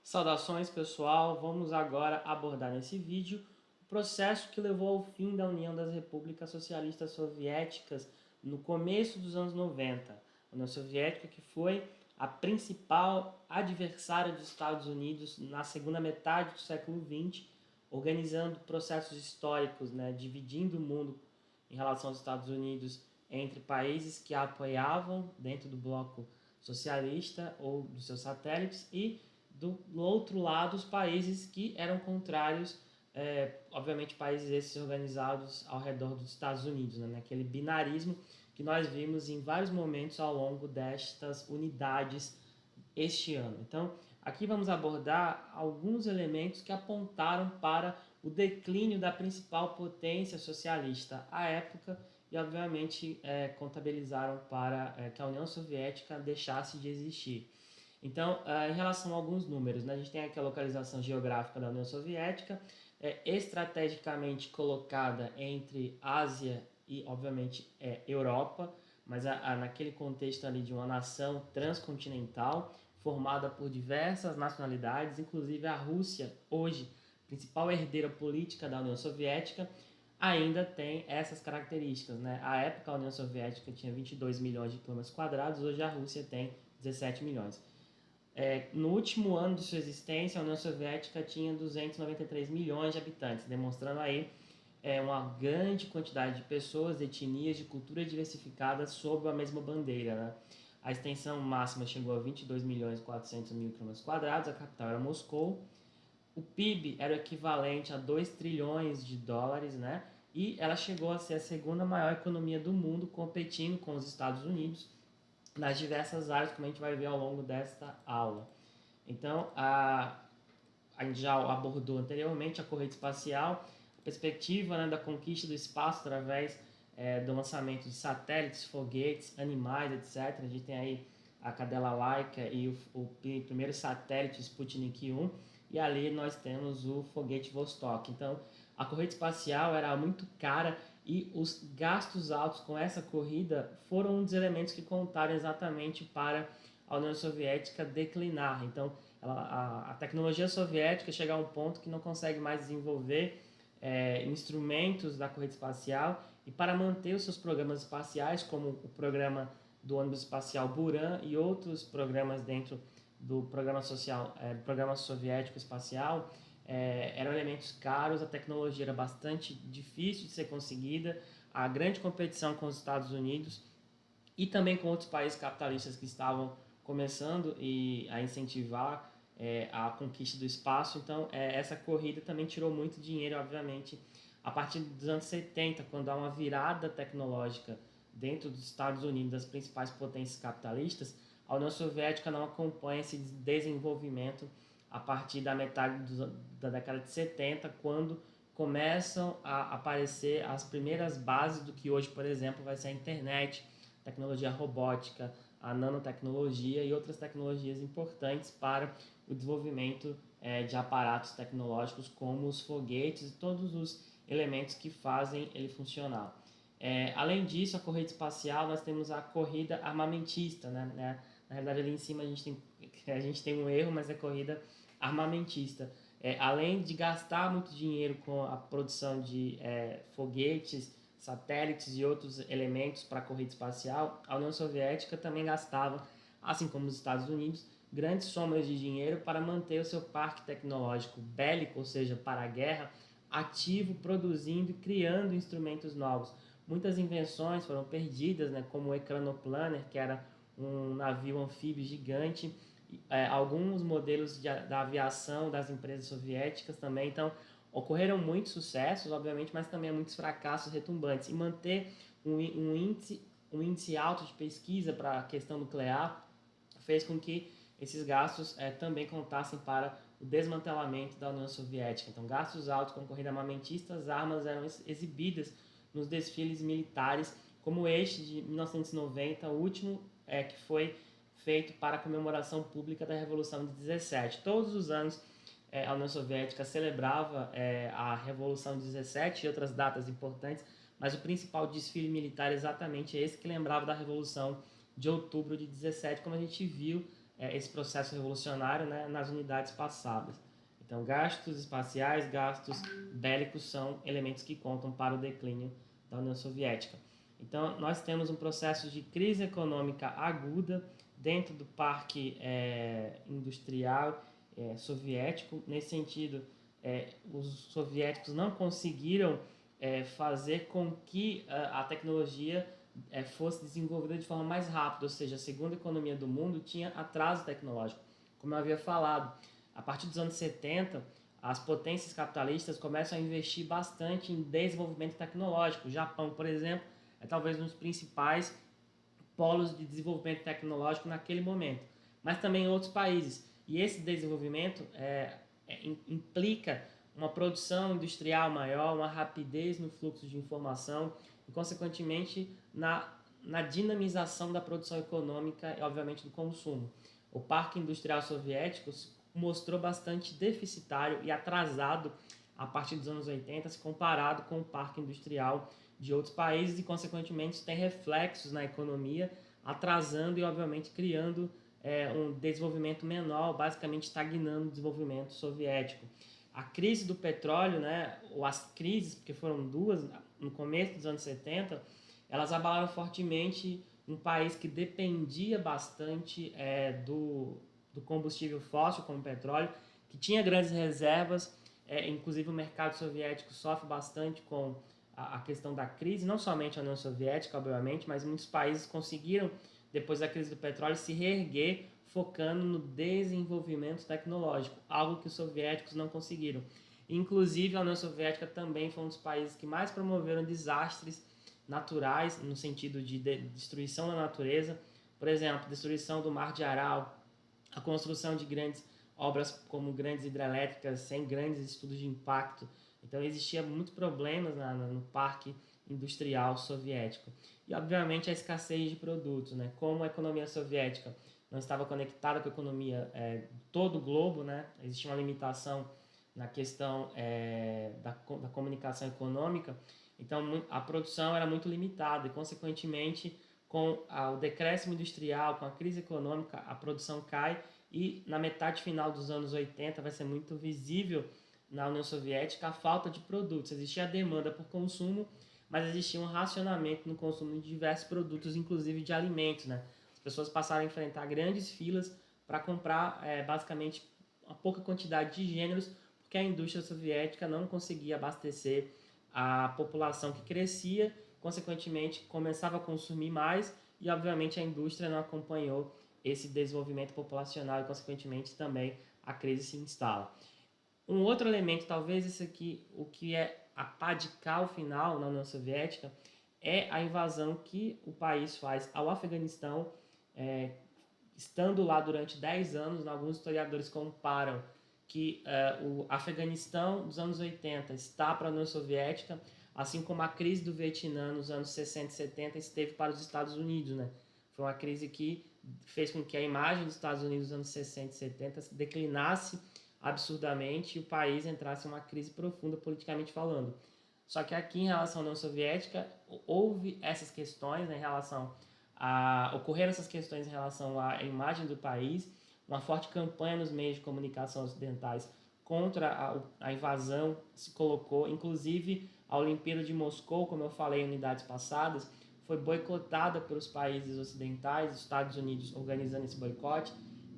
Saudações pessoal, vamos agora abordar nesse vídeo o processo que levou ao fim da União das Repúblicas Socialistas Soviéticas no começo dos anos 90. A União Soviética que foi a principal adversária dos Estados Unidos na segunda metade do século XX, organizando processos históricos, dividindo o mundo em relação aos Estados Unidos entre países que a apoiavam dentro do bloco socialista ou dos seus satélites e do outro lado os países que eram contrários, obviamente países esses organizados ao redor dos Estados Unidos, naquele binarismo que nós vimos em vários momentos ao longo destas unidades este ano. Então, aqui vamos abordar alguns elementos que apontaram para o declínio da principal potência socialista à época e, obviamente, contabilizaram para que a União Soviética deixasse de existir. Então, em relação a alguns números, a gente tem aqui a localização geográfica da União Soviética, estrategicamente colocada entre Ásia e, obviamente, Europa, mas naquele contexto ali de uma nação transcontinental, formada por diversas nacionalidades, inclusive a Rússia, hoje, principal herdeira política da União Soviética, ainda tem essas características. À época, a União Soviética tinha 22 milhões de quilômetros quadrados, hoje a Rússia tem 17 milhões. No último ano de sua existência, a União Soviética tinha 293 milhões de habitantes, demonstrando aí uma grande quantidade de pessoas, etnias, de cultura diversificadas sob a mesma bandeira. A extensão máxima chegou a 22 milhões e 400 mil quilômetros quadrados, a capital era Moscou. O PIB era o equivalente a 2 trilhões de dólares, e ela chegou a ser a segunda maior economia do mundo, competindo com os Estados Unidos nas diversas áreas, como a gente vai ver ao longo desta aula. Então, a gente já abordou anteriormente a corrida espacial, a perspectiva da conquista do espaço através do lançamento de satélites, foguetes, animais, etc. A gente tem aí a cadela Laika e o primeiro satélite Sputnik 1, e ali nós temos o foguete Vostok. Então, a corrida espacial era muito cara e os gastos altos com essa corrida foram um dos elementos que contaram exatamente para a União Soviética declinar. Então, a tecnologia soviética chega a um ponto que não consegue mais desenvolver instrumentos da corrida espacial, e para manter os seus programas espaciais, como o programa do ônibus espacial Buran e outros programas dentro do programa soviético espacial, eram elementos caros, a tecnologia era bastante difícil de ser conseguida, a grande competição com os Estados Unidos e também com outros países capitalistas que estavam começando a incentivar a conquista do espaço. Então, essa corrida também tirou muito dinheiro, obviamente, a partir dos anos 70, quando há uma virada tecnológica dentro dos Estados Unidos, das principais potências capitalistas. A União Soviética não acompanha esse desenvolvimento a partir da metade da década de 70, quando começam a aparecer as primeiras bases do que hoje, por exemplo, vai ser a internet, tecnologia robótica, a nanotecnologia e outras tecnologias importantes para o desenvolvimento de aparatos tecnológicos como os foguetes e todos os elementos que fazem ele funcionar. Além disso, a corrida espacial, nós temos a corrida armamentista. Na realidade, ali em cima a gente tem um erro, mas é corrida armamentista. Além de gastar muito dinheiro com a produção de foguetes, satélites e outros elementos para a corrida espacial, a União Soviética também gastava, assim como os Estados Unidos, grandes somas de dinheiro para manter o seu parque tecnológico bélico, ou seja, para a guerra, ativo, produzindo e criando instrumentos novos. Muitas invenções foram perdidas, como o Ekranoplaner, que era um navio anfíbio gigante, alguns modelos da aviação das empresas soviéticas também. Então, ocorreram muitos sucessos, obviamente, mas também muitos fracassos retumbantes. E manter um índice alto de pesquisa para a questão nuclear fez com que esses gastos também contassem para o desmantelamento da União Soviética. Então, gastos altos com corrida armamentista, as armas eram exibidas nos desfiles militares, como este de 1990, o último que foi feito para a comemoração pública da Revolução de 17. Todos os anos a União Soviética celebrava a Revolução de 17 e outras datas importantes, mas o principal desfile militar é exatamente esse, que lembrava da Revolução de outubro de 17, como a gente viu esse processo revolucionário, né, nas unidades passadas. Então, gastos espaciais, gastos bélicos são elementos que contam para o declínio da União Soviética. Então, nós temos um processo de crise econômica aguda dentro do parque industrial soviético. Nesse sentido, os soviéticos não conseguiram fazer com que a tecnologia fosse desenvolvida de forma mais rápida, ou seja, a segunda economia do mundo tinha atraso tecnológico. Como eu havia falado, a partir dos anos 70, as potências capitalistas começam a investir bastante em desenvolvimento tecnológico. O Japão, por exemplo, é talvez um dos principais polos de desenvolvimento tecnológico naquele momento, mas também em outros países. E esse desenvolvimento implica uma produção industrial maior, uma rapidez no fluxo de informação e, consequentemente, na dinamização da produção econômica e, obviamente, do consumo. O parque industrial soviético mostrou bastante deficitário e atrasado a partir dos anos 80, se comparado com o parque industrial de outros países e, consequentemente, isso tem reflexos na economia, atrasando e, obviamente, criando um desenvolvimento menor, basicamente estagnando o desenvolvimento soviético. A crise do petróleo, né, ou as crises, porque foram duas no começo dos anos 70, elas abalaram fortemente um país que dependia bastante do combustível fóssil, como o petróleo, que tinha grandes reservas, inclusive o mercado soviético sofre bastante com a questão da crise, não somente a União Soviética, obviamente, mas muitos países conseguiram, depois da crise do petróleo, se reerguer focando no desenvolvimento tecnológico, algo que os soviéticos não conseguiram. Inclusive, a União Soviética também foi um dos países que mais promoveram desastres naturais, no sentido de destruição da natureza, por exemplo, destruição do Mar de Aral, a construção de grandes obras como grandes hidrelétricas sem grandes estudos de impacto. Então existia muitos problemas no parque industrial soviético. E obviamente a escassez de produtos, né? Como a economia soviética não estava conectada com a economia de todo o globo, né? Existia uma limitação na questão da comunicação econômica, então a produção era muito limitada e, consequentemente, com o decréscimo industrial, com a crise econômica, a produção cai e na metade final dos anos 80 vai ser muito visível na União Soviética a falta de produtos. Existia a demanda por consumo, mas existia um racionamento no consumo de diversos produtos, inclusive de alimentos, né? As pessoas passaram a enfrentar grandes filas para comprar basicamente uma pouca quantidade de gêneros, porque a indústria soviética não conseguia abastecer a população que crescia, consequentemente começava a consumir mais e obviamente a indústria não acompanhou esse desenvolvimento populacional e consequentemente também a crise se instala. Um outro elemento, talvez esse aqui, o que é a pá de cal final na União Soviética, é a invasão que o país faz ao Afeganistão, estando lá durante 10 anos. Alguns historiadores comparam que o Afeganistão dos anos 80 está para a União Soviética, assim como a crise do Vietnã nos anos 60 e 70 esteve para os Estados Unidos, né? Foi uma crise que fez com que a imagem dos Estados Unidos nos anos 60 e 70 declinasse absurdamente e o país entrasse em uma crise profunda politicamente falando. Só que aqui, em relação à União Soviética, houve essas questões, né, em relação ocorreram essas questões em relação à imagem do país, uma forte campanha nos meios de comunicação ocidentais contra a invasão se colocou, inclusive a Olimpíada de Moscou, como eu falei em unidades passadas, foi boicotada pelos países ocidentais, os Estados Unidos organizando esse boicote,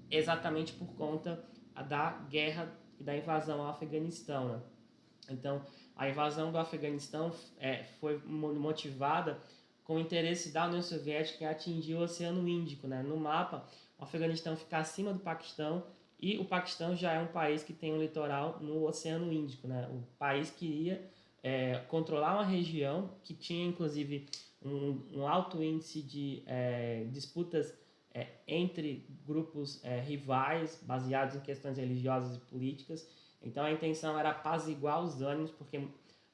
exatamente por conta da guerra e da invasão ao Afeganistão, né? Então, a invasão do Afeganistão foi motivada com o interesse da União Soviética em atingir o Oceano Índico, né? No mapa, o Afeganistão fica acima do Paquistão e o Paquistão já é um país que tem um litoral no Oceano Índico, né? O país queria controlar uma região que tinha, inclusive, um alto índice de disputas entre grupos rivais, baseados em questões religiosas e políticas. Então a intenção era apaziguar os ânimos, porque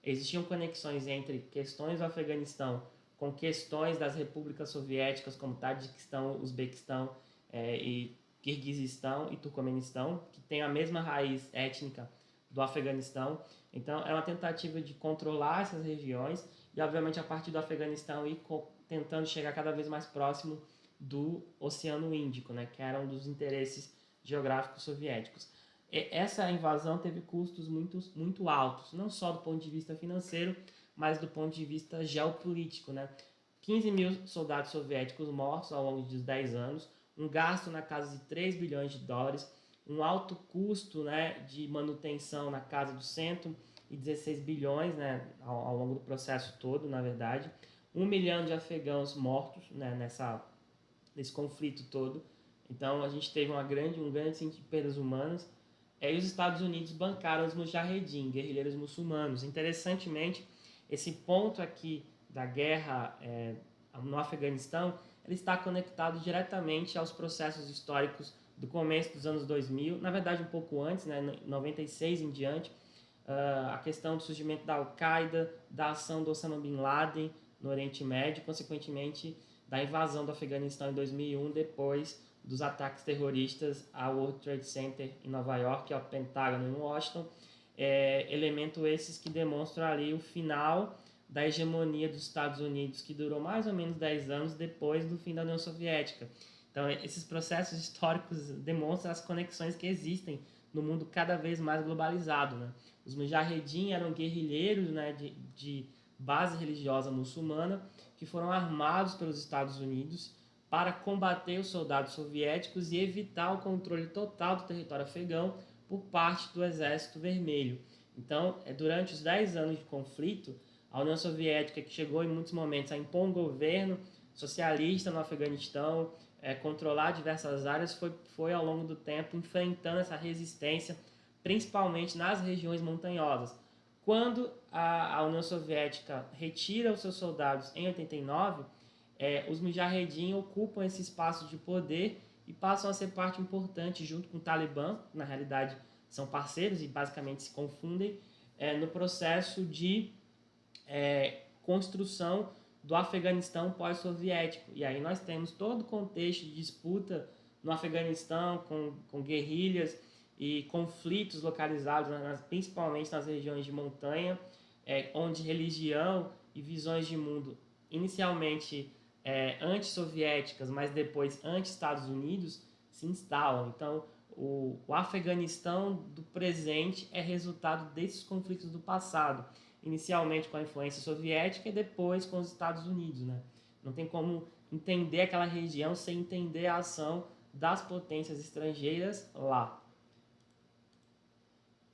existiam conexões entre questões do Afeganistão com questões das repúblicas soviéticas, como Tajiquistão, Uzbequistão e Quirguizistão e Turcomenistão, que tem a mesma raiz étnica do Afeganistão. Então é uma tentativa de controlar essas regiões e, obviamente, a partir do Afeganistão ir tentando chegar cada vez mais próximo do Oceano Índico, né, que era um dos interesses geográficos soviéticos. Essa invasão teve custos muito altos, não só do ponto de vista financeiro, mas do ponto de vista geopolítico, né? 15 mil soldados soviéticos mortos ao longo dos 10 anos, um gasto na casa de 3 bilhões de dólares, um alto custo, né, de manutenção na casa dos 116 bilhões, né, ao longo do processo todo, na verdade, 1 milhão de afegãos mortos, né, nesse conflito todo. Então a gente teve um grande sentido de perdas humanas. E os Estados Unidos bancaram os Mujahedin, guerrilheiros muçulmanos. Interessantemente, esse ponto aqui da guerra no Afeganistão, ele está conectado diretamente aos processos históricos do começo dos anos 2000, na verdade um pouco antes, né, 96 em diante, a questão do surgimento da Al-Qaeda, da ação do Osama Bin Laden no Oriente Médio, consequentemente da invasão do Afeganistão em 2001, depois dos ataques terroristas ao World Trade Center em Nova York, ao Pentágono em Washington, elemento esses que demonstram ali o final da hegemonia dos Estados Unidos, que durou mais ou menos 10 anos depois do fim da União Soviética. Então, esses processos históricos demonstram as conexões que existem no mundo cada vez mais globalizado, né? Os Mujahedin eram guerrilheiros, né, de base religiosa muçulmana que foram armados pelos Estados Unidos para combater os soldados soviéticos e evitar o controle total do território afegão por parte do Exército Vermelho. Então, durante os 10 anos de conflito, a União Soviética, que chegou em muitos momentos a impor um governo socialista no Afeganistão, controlar diversas áreas, foi ao longo do tempo enfrentando essa resistência, principalmente nas regiões montanhosas. Quando a União Soviética retira os seus soldados em 89, os Mujahedin ocupam esse espaço de poder e passam a ser parte importante, junto com o Talibã, na realidade são parceiros e basicamente se confundem, no processo de construção do Afeganistão pós-soviético. E aí nós temos todo o contexto de disputa no Afeganistão com guerrilhas e conflitos localizados, principalmente nas regiões de montanha, onde religião e visões de mundo, inicialmente anti-soviéticas, mas depois anti-Estados Unidos, se instalam. Então, o Afeganistão do presente é resultado desses conflitos do passado, inicialmente com a influência soviética e depois com os Estados Unidos, né? Não tem como entender aquela região sem entender a ação das potências estrangeiras lá.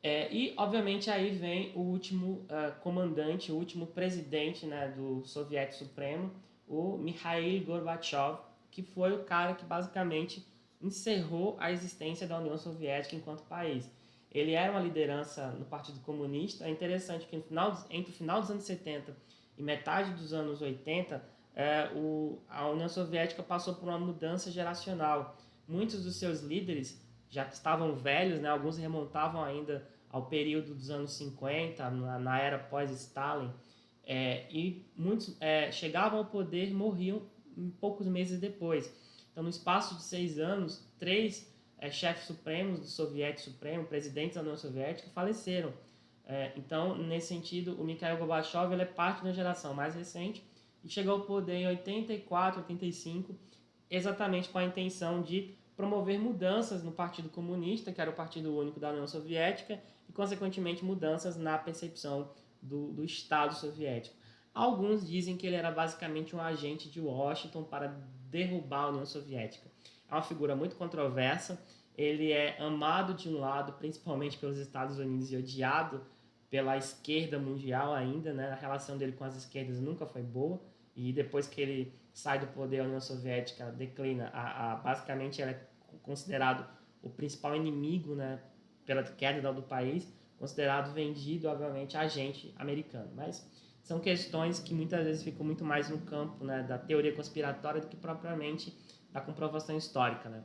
E, obviamente, aí vem o último comandante, o último presidente, né, do Soviético Supremo, o Mikhail Gorbachev, que foi o cara que basicamente encerrou a existência da União Soviética enquanto país. Ele era uma liderança no Partido Comunista. É interessante que entre o final dos anos 70 e metade dos anos 80, a União Soviética passou por uma mudança geracional. Muitos dos seus líderes já estavam velhos, né? Alguns remontavam ainda ao período dos anos 50, na era pós-Stalin, e muitos chegavam ao poder e morriam poucos meses depois. Então, no espaço de 6 anos, 3 chefes supremos do Soviético Supremo, presidentes da União Soviética, faleceram. Então, nesse sentido, o Mikhail Gorbachev ele é parte da geração mais recente e chegou ao poder em 84, 85, exatamente com a intenção de promover mudanças no Partido Comunista, que era o partido único da União Soviética, e, consequentemente, mudanças na percepção do Estado soviético. Alguns dizem que ele era basicamente um agente de Washington para derrubar a União Soviética. É uma figura muito controversa. Ele é amado de um lado, principalmente pelos Estados Unidos, e odiado pela esquerda mundial ainda, né? A relação dele com as esquerdas nunca foi boa, e depois que ele sai do poder, a União Soviética declina. Basicamente, ela é considerado o principal inimigo, né, pela queda do país, considerado vendido, obviamente, agente americano. Mas são questões que muitas vezes ficam muito mais no campo, né, da teoria conspiratória do que propriamente da comprovação histórica, né?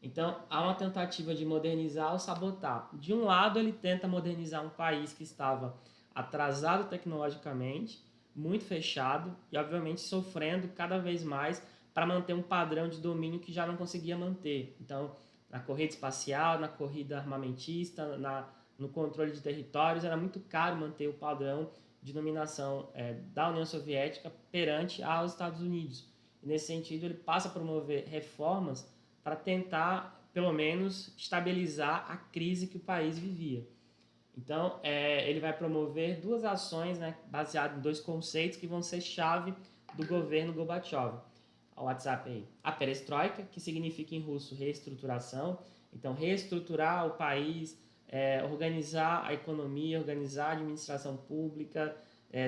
Então, há uma tentativa de modernizar ou sabotar. De um lado, ele tenta modernizar um país que estava atrasado tecnologicamente, muito fechado e, obviamente, sofrendo cada vez mais para manter um padrão de domínio que já não conseguia manter. Então, na corrida espacial, na corrida armamentista, no controle de territórios, era muito caro manter o padrão de dominação da União Soviética perante aos Estados Unidos. e nesse sentido ele passa a promover reformas para tentar, pelo menos, estabilizar a crise que o país vivia. Então, ele vai promover duas ações, né, baseadas em dois conceitos que vão ser chave do governo Gorbachev. O WhatsApp aí. A perestroika, que significa em russo reestruturação. Então, reestruturar o país, organizar a economia, organizar a administração pública,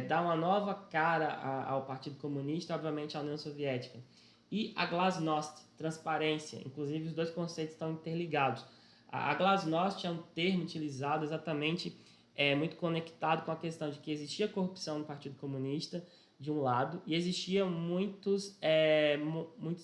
dar uma nova cara ao Partido Comunista, obviamente à União Soviética. E a glasnost, transparência. Inclusive, os dois conceitos estão interligados. A glasnost é um termo utilizado exatamente, muito conectado com a questão de que existia corrupção no Partido Comunista, de um lado, e existiam muitos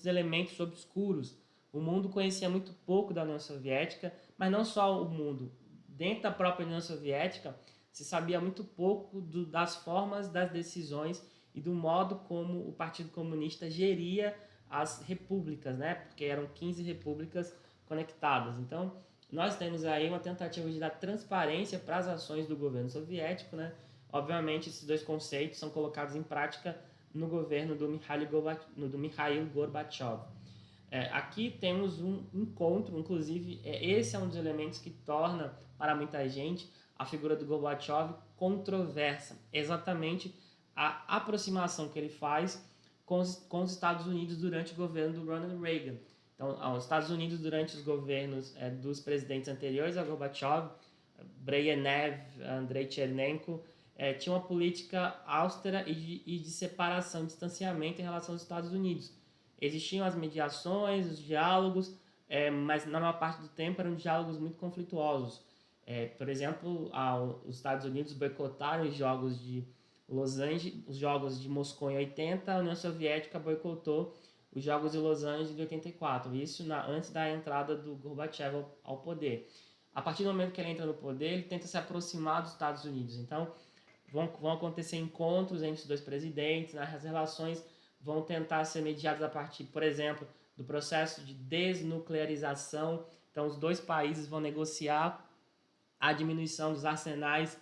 elementos obscuros. O mundo conhecia muito pouco da União Soviética, mas não só o mundo. Dentro da própria União Soviética, se sabia muito pouco das formas das decisões e do modo como o Partido Comunista geria as repúblicas, né? Porque eram 15 repúblicas conectadas. Então, nós temos aí uma tentativa de dar transparência para as ações do governo soviético, né? Obviamente, esses dois conceitos são colocados em prática no governo do Mikhail Gorbachev. Aqui temos um encontro, inclusive, esse é um dos elementos que torna, para muita gente, a figura do Gorbachev controversa. Exatamente a aproximação que ele faz com os Estados Unidos durante o governo do Ronald Reagan. Então, os Estados Unidos, durante os governos dos presidentes anteriores a Gorbachev, Brezhnev, Andrei Chernenko, tinha uma política austera e de separação, distanciamento em relação aos Estados Unidos. Existiam as mediações, os diálogos, mas na maior parte do tempo eram diálogos muito conflituosos. Por exemplo, os Estados Unidos boicotaram os Jogos de Los Angeles, os Jogos de Moscou em 80, a União Soviética boicotou os Jogos de Los Angeles de 84, isso antes da entrada do Gorbachev ao poder. A partir do momento que ele entra no poder, ele tenta se aproximar dos Estados Unidos. Então, vão acontecer encontros entre os dois presidentes, né? As relações vão tentar ser mediadas a partir, por exemplo, do processo de desnuclearização. Então, os dois países vão negociar a diminuição dos arsenais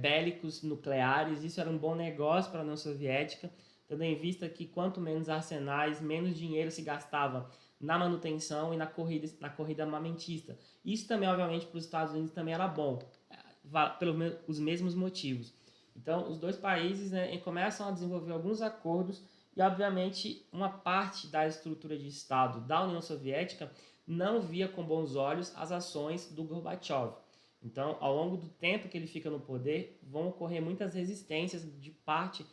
bélicos nucleares. Isso era um bom negócio para a União Soviética, tendo em vista que quanto menos arsenais, menos dinheiro se gastava na manutenção e na corrida armamentista. Isso também, obviamente, para os Estados Unidos também era bom, pelos mesmos motivos. Então, os dois países, né, começam a desenvolver alguns acordos e, obviamente, uma parte da estrutura de Estado da União Soviética não via com bons olhos as ações do Gorbachev. Então, ao longo do tempo que ele fica no poder, vão ocorrer muitas resistências de parte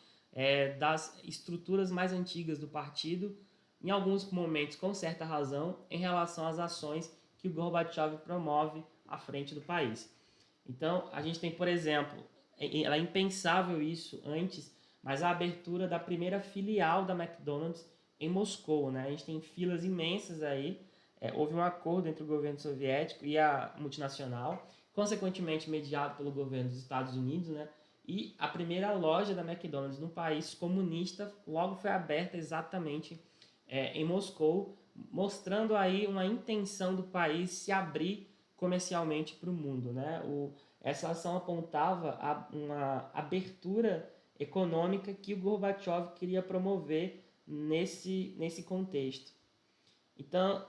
das estruturas mais antigas do partido, em alguns momentos com certa razão, em relação às ações que o Gorbachev promove à frente do país. Então, a gente tem, por exemplo, era impensável isso antes, mas a abertura da primeira filial da McDonald's em Moscou, né? A gente tem filas imensas aí, houve um acordo entre o governo soviético e a multinacional, consequentemente mediado pelo governo dos Estados Unidos, né? E a primeira loja da McDonald's no país comunista logo foi aberta exatamente em Moscou, mostrando aí uma intenção do país se abrir comercialmente para o mundo, né? Essa ação apontava a uma abertura econômica que o Gorbachev queria promover nesse contexto. Então,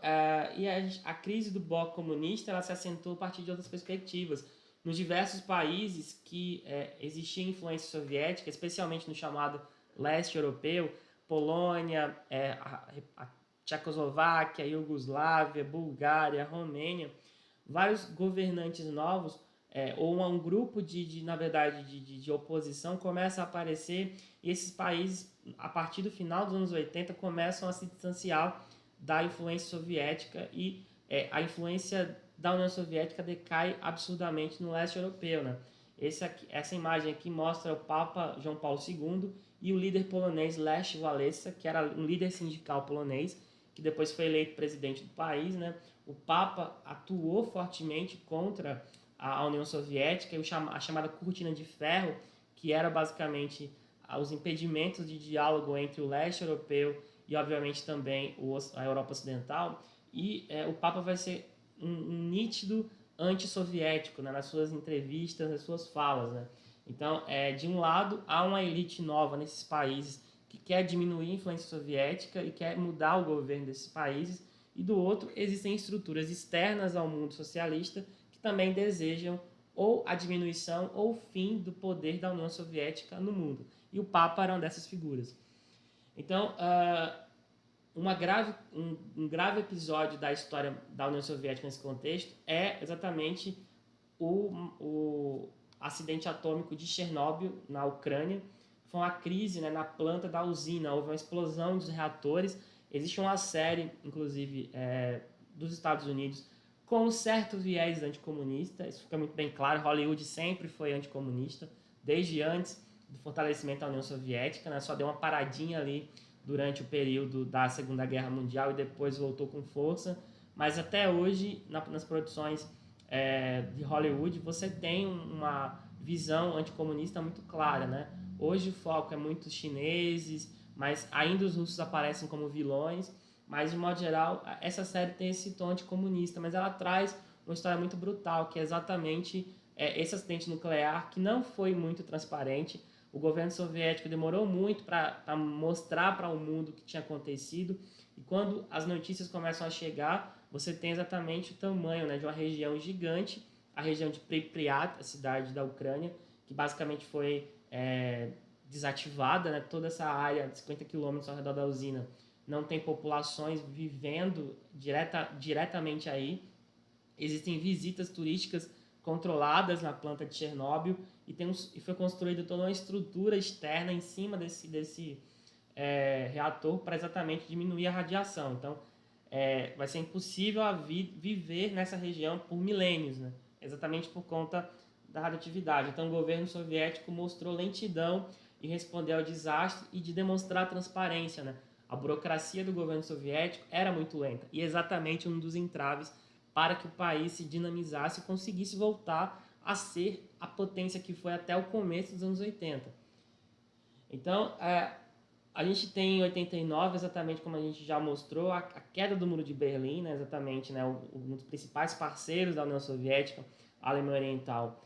a crise do bloco comunista ela se assentou a partir de outras perspectivas. Nos diversos países que existia influência soviética, especialmente no chamado leste europeu, Polônia, a Tchecoslováquia, Iugoslávia, Bulgária, Romênia, vários governantes novos, ou um grupo na verdade, de oposição começa a aparecer, e esses países, a partir do final dos anos 80, começam a se distanciar da influência soviética e a influência da União Soviética decai absurdamente no leste europeu, né? Essa imagem aqui mostra o Papa João Paulo II e o líder polonês Lech Wałęsa, que era um líder sindical polonês, que depois foi eleito presidente do país, né? O Papa atuou fortemente contra a União Soviética e a chamada Cortina de Ferro, que era basicamente os impedimentos de diálogo entre o leste europeu e, obviamente, também a Europa Ocidental. E o Papa vai ser um nítido antissoviético, né, nas suas entrevistas, nas suas falas, né? Então, de um lado, há uma elite nova nesses países que quer diminuir a influência soviética e quer mudar o governo desses países, e do outro existem estruturas externas ao mundo socialista que também desejam ou a diminuição ou o fim do poder da União Soviética no mundo. E o Papa era uma dessas figuras. Então, um grave episódio da história da União Soviética nesse contexto é exatamente o acidente atômico de Chernobyl, na Ucrânia. Foi uma crise, né, na planta da usina, houve uma explosão dos reatores. Existe uma série, inclusive, dos Estados Unidos com um certo viés anticomunista, isso fica muito bem claro. Hollywood sempre foi anticomunista, desde antes do fortalecimento da União Soviética, né, só deu uma paradinha ali durante o período da Segunda Guerra Mundial e depois voltou com força, mas até hoje, nas produções de Hollywood, você tem uma visão anticomunista muito clara, né? Hoje o foco é muito chineses, mas ainda os russos aparecem como vilões, mas de modo geral, essa série tem esse tom anticomunista, mas ela traz uma história muito brutal, que é exatamente esse acidente nuclear, que não foi muito transparente. O governo soviético demorou muito para mostrar para o mundo o que tinha acontecido, e quando as notícias começam a chegar, você tem exatamente o tamanho, né, de uma região gigante, a região de Pripyat, a cidade da Ucrânia, que basicamente foi desativada, né, toda essa área de 50 quilômetros ao redor da usina não tem populações vivendo diretamente aí. Existem visitas turísticas controladas na planta de Chernobyl e foi construída toda uma estrutura externa em cima desse reator para exatamente diminuir a radiação. Então, vai ser impossível viver nessa região por milênios, né? Exatamente por conta da radioatividade. Então, o governo soviético mostrou lentidão em responder ao desastre e de demonstrar transparência, né? A burocracia do governo soviético era muito lenta e exatamente um dos entraves para que o país se dinamizasse e conseguisse voltar a ser a potência que foi até o começo dos anos 80. Então, a gente tem em 89, exatamente como a gente já mostrou, a queda do Muro de Berlim, né, exatamente, né, um dos principais parceiros da União Soviética, a Alemanha Oriental,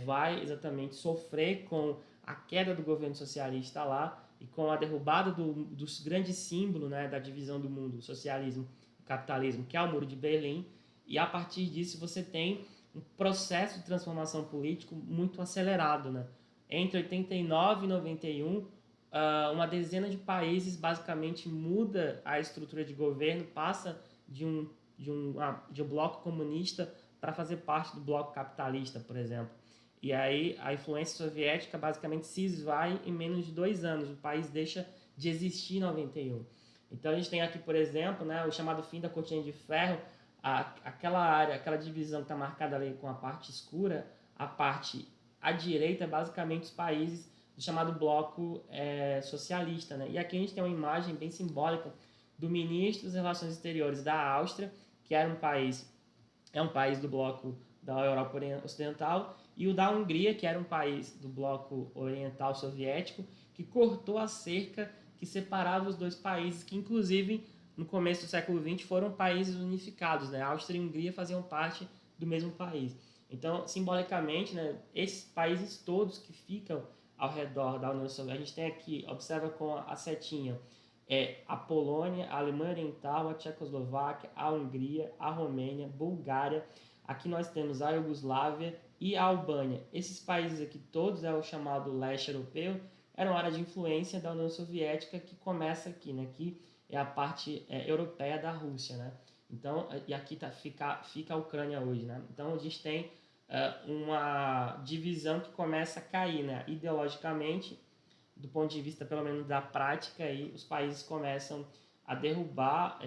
vai exatamente sofrer com a queda do governo socialista lá e com a derrubada dos grandes símbolos, né, da divisão do mundo, o socialismo e o capitalismo, que é o Muro de Berlim, e a partir disso você tem um processo de transformação político muito acelerado, né? Entre 89 e 91, uma dezena de países basicamente muda a estrutura de governo, passa de um bloco comunista para fazer parte do bloco capitalista, por exemplo. E aí a influência soviética basicamente se esvai em menos de 2 anos. O país deixa de existir em 91. Então a gente tem aqui, por exemplo, né, o chamado fim da cortina de ferro, aquela área, aquela divisão que está marcada ali com a parte escura, a parte à direita é basicamente os países do chamado bloco socialista, né? E aqui a gente tem uma imagem bem simbólica do ministro das Relações Exteriores da Áustria, que era um país do bloco da Europa Ocidental, e o da Hungria, que era um país do bloco oriental soviético, que cortou a cerca que separava os dois países, que inclusive no começo do século XX foram países unificados, né? A Áustria e a Hungria faziam parte do mesmo país. Então, simbolicamente, né, esses países todos que ficam ao redor da União Soviética, a gente tem aqui, observa com a setinha, a Polônia, a Alemanha Oriental, a Tchecoslováquia, a Hungria, a Romênia, Bulgária. Aqui nós temos a Iugoslávia e a Albânia. Esses países aqui todos, o chamado leste europeu, eram área de influência da União Soviética, que começa aqui, né? Aqui é a parte europeia da Rússia, né? Então, e aqui fica a Ucrânia hoje, né? Então a gente tem uma divisão que começa a cair, né? Ideologicamente, do ponto de vista pelo menos da prática, aí os países começam a derrubar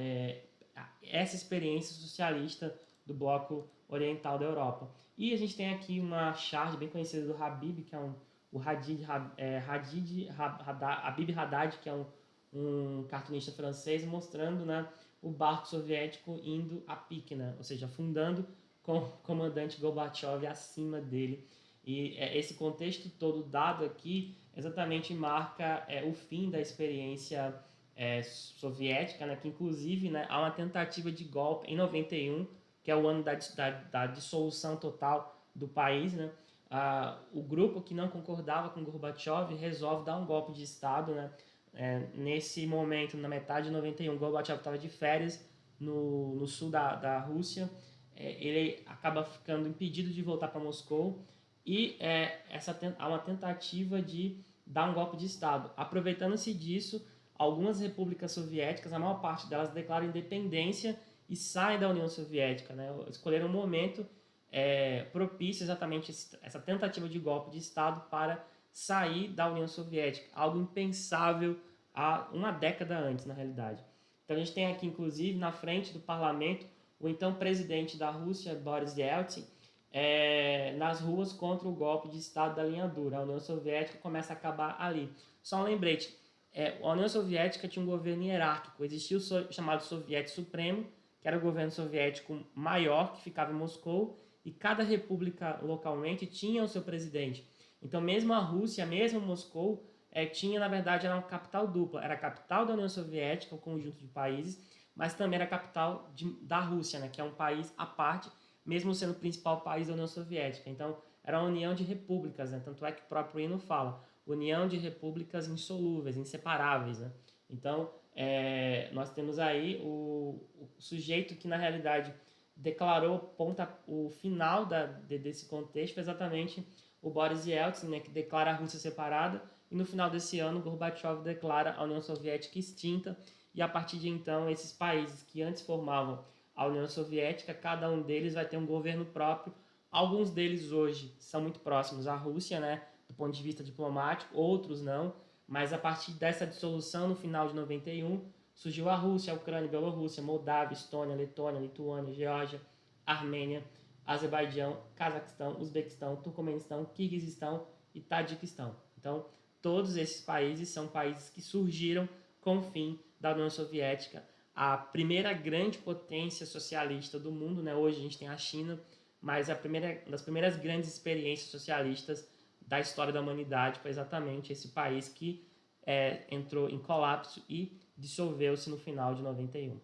essa experiência socialista do bloco oriental da Europa. E a gente tem aqui uma charge bem conhecida do Habib, que é o Habib Haddad, que é um cartunista francês, mostrando, né, o barco soviético indo a pique, né? Ou seja, afundando com o comandante Gorbachev acima dele. E esse contexto todo dado aqui exatamente marca o fim da experiência soviética, né, que inclusive, né, há uma tentativa de golpe em 91, que é o ano da dissolução total do país, né? O grupo que não concordava com Gorbachev resolve dar um golpe de Estado, né, Nesse momento, na metade de 91, Gorbachev estava de férias no sul da Rússia. Ele acaba ficando impedido de voltar para Moscou e há uma tentativa de dar um golpe de Estado. Aproveitando-se disso, algumas repúblicas soviéticas, a maior parte delas, declaram independência e saem da União Soviética, né? Escolheram um momento propício exatamente essa tentativa de golpe de Estado para sair da União Soviética, algo impensável há uma década antes, na realidade. Então a gente tem aqui, inclusive, na frente do parlamento, o então presidente da Rússia, Boris Yeltsin, nas ruas contra o golpe de Estado da linha dura. A União Soviética começa a acabar ali. Só um lembrete, a União Soviética tinha um governo hierárquico, existia o chamado Soviete Supremo, que era o governo soviético maior, que ficava em Moscou, e cada república localmente tinha o seu presidente. Então, mesmo a Rússia, mesmo Moscou, tinha, na verdade, era uma capital dupla. Era a capital da União Soviética, um conjunto de países, mas também era a capital da Rússia, né, que é um país à parte, mesmo sendo o principal país da União Soviética. Então, era uma união de repúblicas, né? Tanto é que o próprio hino fala, união de repúblicas insolúveis, inseparáveis, né? Então, nós temos aí o sujeito que, na realidade, declarou o final desse contexto, foi exatamente o Boris Yeltsin, né, que declara a Rússia separada, e no final desse ano, Gorbachev declara a União Soviética extinta, e a partir de então, esses países que antes formavam a União Soviética, cada um deles vai ter um governo próprio. Alguns deles hoje são muito próximos à Rússia, né, do ponto de vista diplomático, outros não, mas a partir dessa dissolução, no final de 91, surgiu a Rússia, a Ucrânia, a Bielorrússia, Moldávia, Estônia, Letônia, Lituânia, Geórgia, Armênia, Azerbaijão, Cazaquistão, Uzbequistão, Turcomenistão, Quirguizistão e Tadiquistão. Então, todos esses países são países que surgiram com o fim da União Soviética, a primeira grande potência socialista do mundo, né? Hoje a gente tem a China, mas uma das primeiras grandes experiências socialistas da história da humanidade foi exatamente esse país que entrou em colapso e dissolveu-se no final de 91.